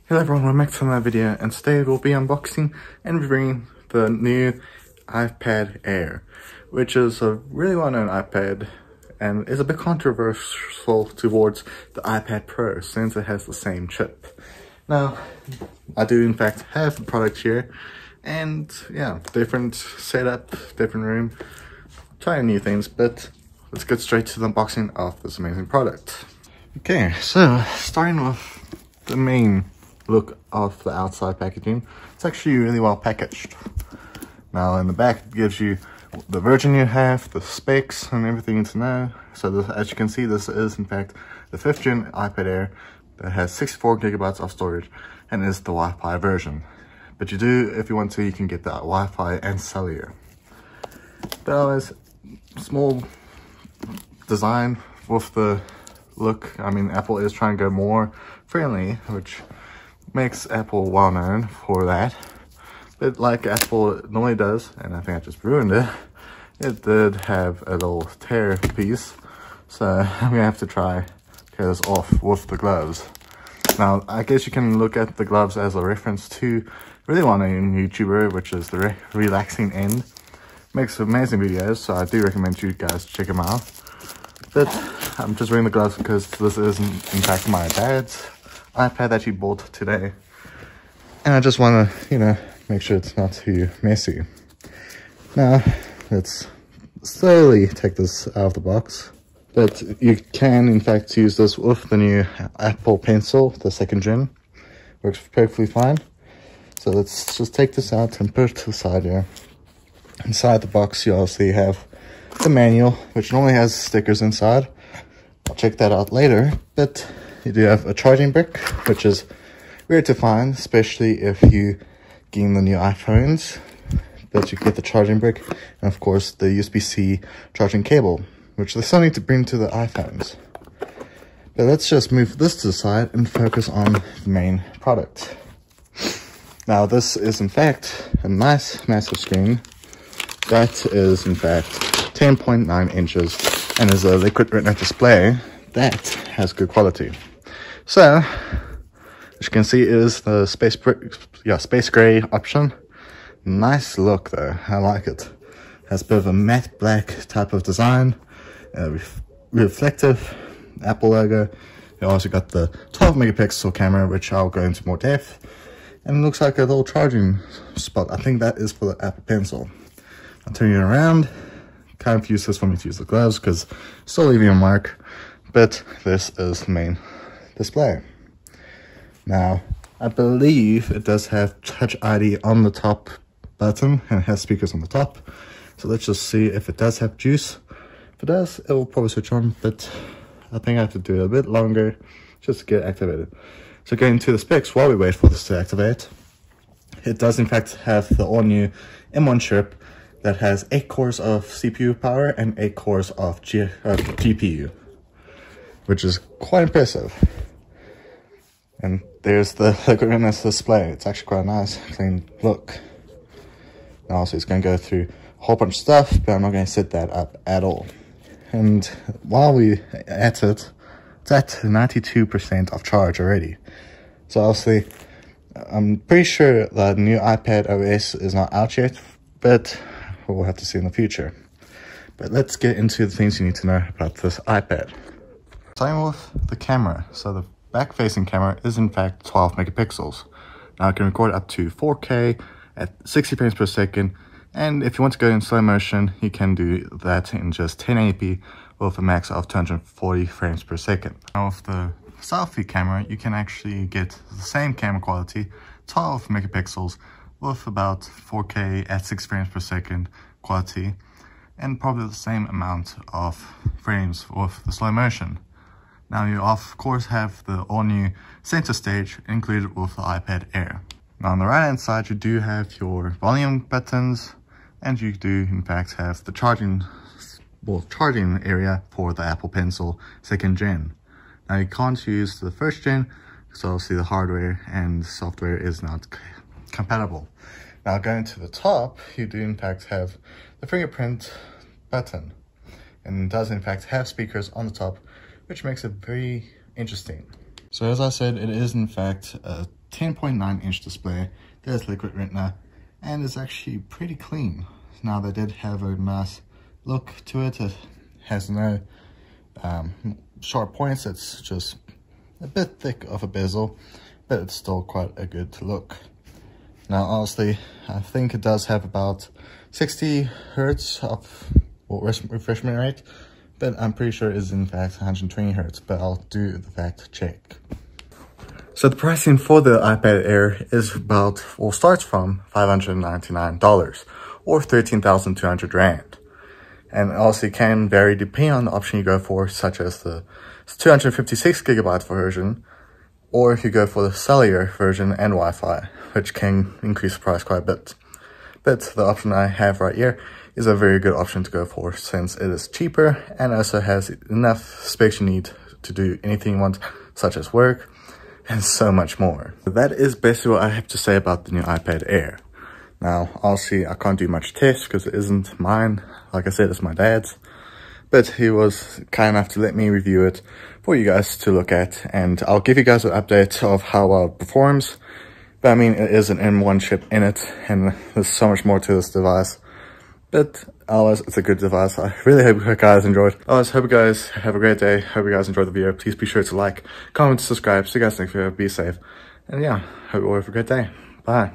Hello everyone, welcome back to another video, and today we'll be unboxing and reviewing the new iPad Air, which is a really well-known iPad and is a bit controversial towards the iPad Pro since it has the same chip. Now, I do in fact have the product here, and yeah, different setup, different room, trying new things, but let's get straight to the unboxing of this amazing product. Okay, so starting with the main look of the outside packaging, it's actually really well packaged. Now in the back it gives you the version you have, the specs and everything you need to know. So this, as you can see, this is in fact the 5th gen iPad Air that has 64 gigabytes of storage and is the Wi-Fi version. But you do, if you want to, you can get the Wi-Fi and cellular. There is small design with the look. I mean, Apple is trying to go more friendly, which makes Apple well known for that. But like Apple normally does, and I think I just ruined it, it did have a little tear piece. So I'm gonna have to try tear this off with the gloves. Now, I guess you can look at the gloves as a reference to a really well-known YouTuber, which is the Relaxing End. Makes amazing videos, so I do recommend you guys check him out. But I'm just wearing the gloves because this is in fact my dad's iPad that he bought today, and I just want to, make sure it's not too messy. Now let's slowly take this out of the box, but you can in fact use this with the new Apple Pencil, the 2nd gen. Works perfectly fine. So let's just take this out and put it to the side here. Inside the box you also have the manual, which normally has stickers inside. I'll check that out later, but you do have a charging brick, which is rare to find, especially if you getting the new iPhones. But you get the charging brick, and of course the USB-C charging cable, which they still need to bring to the iPhones. But let's just move this to the side and focus on the main product. Now this is in fact a nice massive screen that is in fact 10.9 inches and is a liquid retina display that has good quality. So, as you can see, is the space gray option. Nice look though, I like it. Has a bit of a matte black type of design, reflective Apple logo. You also got the 12 megapixel camera, which I'll go into more depth, and it looks like a little charging spot. I think that is for the Apple Pencil. I'll turn it around. Kind of useless for me to use the gloves because still leaving a mark, but this is the main display. Now, I believe it does have Touch ID on the top button and it has speakers on the top. So let's just see if it does have juice. If it does, it will probably switch on, but I think I have to do it a bit longer just to get it activated. So going to the specs while we wait for this to activate. It does in fact have the all-new M1 chip that has 8 cores of CPU power and 8 cores of GPU, which is quite impressive. And there's the liquid retina display. It's actually quite a nice, clean look. Now also it's going to go through a whole bunch of stuff, but I'm not going to set that up at all. And while we're at it, it's at 92% of charge already. So obviously, I'm pretty sure the new iPad OS is not out yet, but we'll have to see in the future. But let's get into the things you need to know about this iPad. Starting with the camera. So the back-facing camera is in fact 12 megapixels. Now it can record up to 4K at 60 frames per second, and if you want to go in slow motion, you can do that in just 1080p with a max of 240 frames per second. Now with the selfie camera, you can actually get the same camera quality, 12 megapixels, with about 4K at 6 frames per second quality, and probably the same amount of frames with the slow motion. Now you of course have the all-new center stage included with the iPad Air. Now on the right hand side you do have your volume buttons, and you do in fact have the charging area for the Apple Pencil 2nd gen. Now you can't use the 1st gen because obviously the hardware and software is not compatible. Now going to the top, you do in fact have the fingerprint button, and it does in fact have speakers on the top, which makes it very interesting. So as I said, it is in fact a 10.9-inch display, there's liquid retina, and it's actually pretty clean. Now they did have a nice look to it. It has no sharp points, it's just a bit thick of a bezel, but it's still quite a good look. Now honestly, I think it does have about 60 hertz of refreshment rate, but I'm pretty sure it is in fact 120 hertz, but I'll do the fact check. So the pricing for the iPad Air is about, well, starts from $599 or 13,200 Rand. And also it can vary depending on the option you go for, such as the 256 gigabyte version, or if you go for the cellular version and Wi-Fi, which can increase the price quite a bit. But the option I have right here is a very good option to go for, since it is cheaper and also has enough space you need to do anything you want, such as work, and so much more. That is basically what I have to say about the new iPad Air. Now, honestly, I can't do much tests because it isn't mine. Like I said, it's my dad's. But he was kind enough to let me review it for you guys to look at. And I'll give you guys an update of how well it performs. But I mean, it is an M1 chip in it, and there's so much more to this device. But otherwise, it's a good device. I really hope you guys enjoyed. Otherwise, hope you guys have a great day. Hope you guys enjoyed the video. Please be sure to like, comment, subscribe. See you guys next video. Be safe. And yeah, hope you all have a great day. Bye.